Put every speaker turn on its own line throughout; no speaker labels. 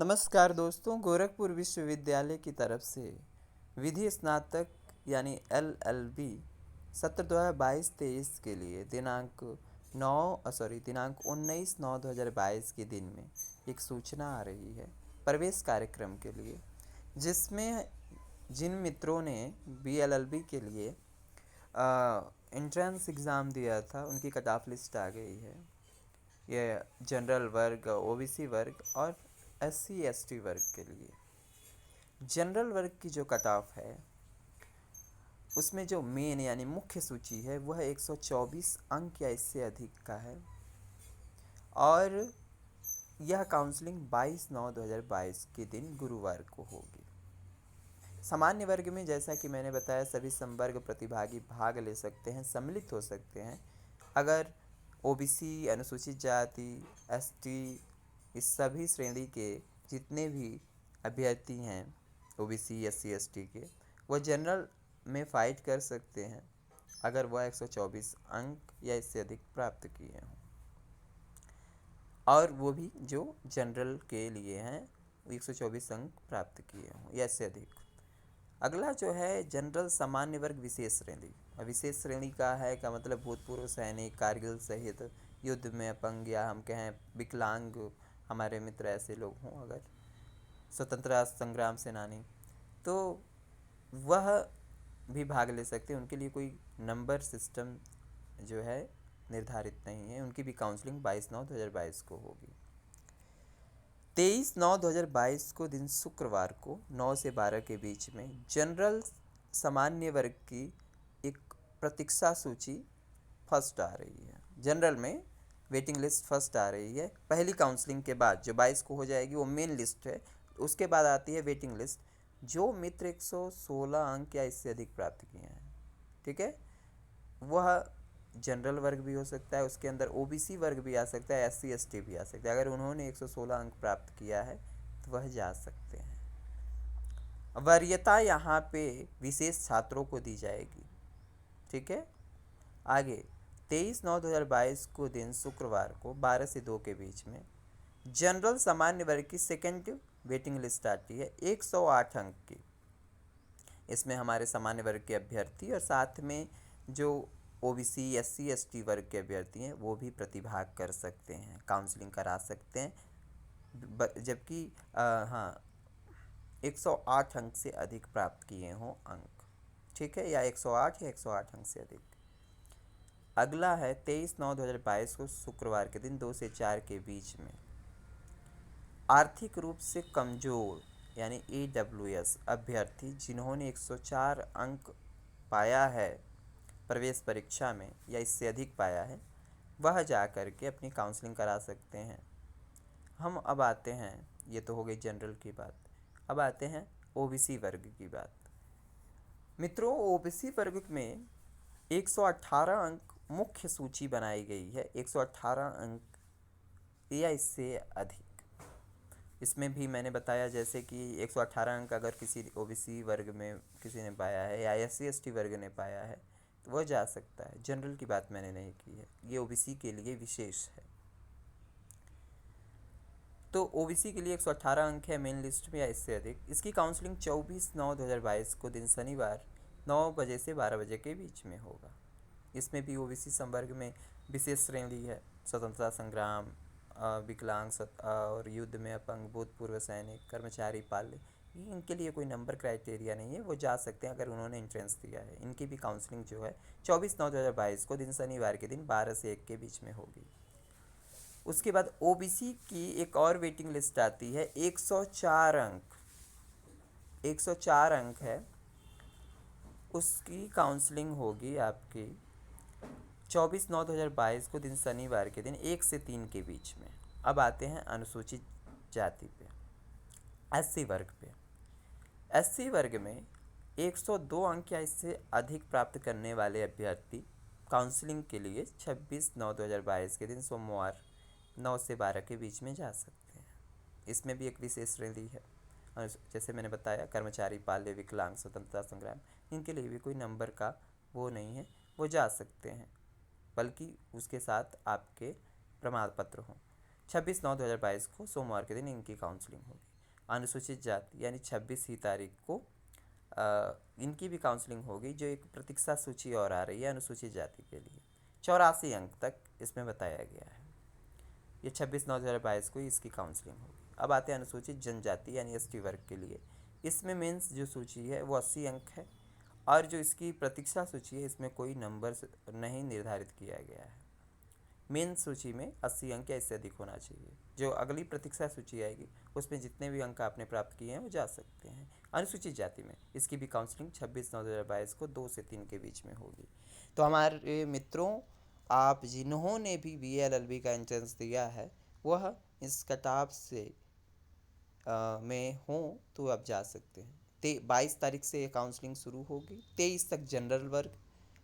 नमस्कार दोस्तों, गोरखपुर विश्वविद्यालय की तरफ से विधि स्नातक यानी LLB सत्र 2022-23 के लिए दिनांक 19/9/2022 के दिन में एक सूचना आ रही है प्रवेश कार्यक्रम के लिए, जिसमें जिन मित्रों ने BLLB के लिए एंट्रेंस एग्ज़ाम दिया था उनकी कट ऑफ लिस्ट आ गई है। यह जनरल वर्ग, OBC वर्ग और SC/ST वर्ग के लिए। जनरल वर्ग की जो कट ऑफ है उसमें जो मेन यानी मुख्य सूची है वह 124 अंक या इससे अधिक का है और यह काउंसलिंग 22/9/2022 के दिन गुरुवार को होगी। सामान्य वर्ग में जैसा कि मैंने बताया सभी संवर्ग प्रतिभागी भाग ले सकते हैं, सम्मिलित हो सकते हैं। अगर OBC, अनुसूचित जाति, ST इस सभी श्रेणी के जितने भी अभ्यर्थी हैं OBC, SC, ST के, वह जनरल में फ़ाइट कर सकते हैं अगर वह 124 अंक या इससे अधिक प्राप्त किए हों, और वो भी जो जनरल के लिए हैं 124 अंक प्राप्त किए हों या इससे अधिक। अगला जो है जनरल सामान्य वर्ग विशेष श्रेणी। विशेष श्रेणी का है का मतलब भूतपूर्व सैनिक, कारगिल सहित युद्ध में अपंग या हम कहें विकलांग हमारे मित्र ऐसे लोग हों, अगर स्वतंत्रता संग्राम सेनानी, तो वह भी भाग ले सकते हैं। उनके लिए कोई नंबर सिस्टम जो है निर्धारित नहीं है। उनकी भी काउंसलिंग 22/9/2022 को होगी। 23/9/2022 को दिन शुक्रवार को 9 से 12 के बीच में जनरल सामान्य वर्ग की एक प्रतीक्षा सूची फर्स्ट आ रही है। जनरल में वेटिंग लिस्ट फर्स्ट आ रही है। पहली काउंसलिंग के बाद जो 22 को हो जाएगी वो मेन लिस्ट है। उसके बाद आती है वेटिंग लिस्ट। जो मित्र 116 अंक या इससे अधिक प्राप्त किए हैं, ठीक है, वह जनरल वर्ग भी हो सकता है, उसके अंदर OBC वर्ग भी आ सकता है, SC ST भी आ सकता है। अगर उन्होंने 116 अंक प्राप्त किया है तो वह जा सकते हैं। वरीयता यहाँ पे विशेष छात्रों को दी जाएगी, ठीक है। आगे 23/9/2022 को दिन शुक्रवार को 12 से 2 के बीच में जनरल सामान्य वर्ग की सेकेंड वेटिंग लिस्ट आती है 108 अंक की। इसमें हमारे सामान्य वर्ग के अभ्यर्थी और साथ में जो OBC, SC ST वर्ग के अभ्यर्थी हैं वो भी प्रतिभाग कर सकते हैं, काउंसलिंग करा सकते हैं, जबकि हाँ 108 अंक से अधिक प्राप्त किए हों अंक, ठीक है, या 108 या 108 अंक से अधिक। अगला है 23/9/2022 को शुक्रवार के दिन 2 से 4 के बीच में आर्थिक रूप से कमज़ोर यानी AWS अभ्यर्थी जिन्होंने 104 अंक पाया है प्रवेश परीक्षा में या इससे अधिक पाया है, वह जा कर के अपनी काउंसलिंग करा सकते हैं। हम अब आते हैं, ये तो हो गई जनरल की बात, अब आते हैं OBC वर्ग की बात। मित्रों, OBC वर्ग में 118 अंक मुख्य सूची बनाई गई है, 118 अंक या इससे अधिक। इसमें भी मैंने बताया जैसे कि 118 अंक अगर किसी OBC वर्ग में किसी ने पाया है या SC ST वर्ग ने पाया है तो वह जा सकता है। जनरल की बात मैंने नहीं की है, ये OBC के लिए विशेष है। तो OBC के लिए 118 अंक है मेन लिस्ट में या इससे अधिक। इसकी काउंसलिंग 24/9/2022 को दिन शनिवार 9 बजे से 12 बजे के बीच में होगा। इसमें भी OBC संवर्ग में विशेष श्रेणी है, स्वतंत्रता संग्राम, विकलांग और युद्ध में अपंग, भूतपूर्व सैनिक, कर्मचारी पाल्य, इनके लिए कोई नंबर क्राइटेरिया नहीं है, वो जा सकते हैं अगर उन्होंने एंट्रेंस दिया है। इनकी भी काउंसलिंग जो है 24/9/2022 को दिन शनिवार के दिन 12 से 1 के बीच में होगी। उसके बाद OBC की एक और वेटिंग लिस्ट आती है 104 अंक, 104 अंक है, उसकी काउंसलिंग होगी आपकी 24/9/2022 को दिन शनिवार के दिन 1 से 3 के बीच में। अब आते हैं अनुसूचित जाति पे, SC वर्ग पे। SC वर्ग में 102 अंक या इससे अधिक प्राप्त करने वाले अभ्यर्थी काउंसलिंग के लिए 26/9/2022 के दिन सोमवार 9 से 12 के बीच में जा सकते हैं। इसमें भी एक विशेष श्रेणी है, और जैसे मैंने बताया कर्मचारी पाल्य, विकलांग, स्वतंत्रता संग्राम, इनके लिए भी कोई नंबर का वो नहीं है, वो जा सकते हैं, बल्कि उसके साथ आपके प्रमाण पत्र हों। 26/9/2022 को सोमवार के दिन इनकी काउंसलिंग होगी। अनुसूचित जाति यानी 26 ही तारीख को इनकी भी काउंसलिंग होगी, जो एक प्रतीक्षा सूची और आ रही है अनुसूचित जाति के लिए। 84 अंक तक इसमें बताया गया है। ये 26/9/2022 को इसकी काउंसलिंग होगी। अब आते हैं अनुसूचित जनजाति यानी एसटी वर्ग के लिए। इसमें मेंस जो सूची है वो 80 अंक है, और जो इसकी प्रतीक्षा सूची है इसमें कोई नंबर नहीं निर्धारित किया गया है। मेन सूची में 80 अंक या इससे अधिक होना चाहिए। जो अगली प्रतीक्षा सूची आएगी उसमें जितने भी अंक आपने प्राप्त किए हैं वो जा सकते हैं। अनुसूचित जाति में इसकी भी काउंसलिंग 26/9/2022 को 2 से 3 के बीच में होगी। तो हमारे मित्रों, आप जिन्होंने भी BA-LLB का एंट्रेंस दिया है वह इस कटाप से में हो तो आप जा सकते हैं। 22 तारीख से ये काउंसलिंग शुरू होगी, 23 तक जनरल वर्ग,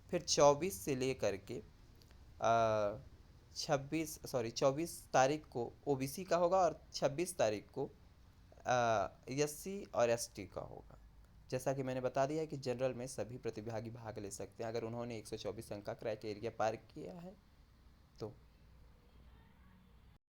फिर 24 से लेकर के 24 तारीख को OBC का होगा, और 26 तारीख को SC और ST का होगा। जैसा कि मैंने बता दिया है कि जनरल में सभी प्रतिभागी भाग ले सकते हैं अगर उन्होंने 124 अंक का क्राइटेरिया पार किया है तो।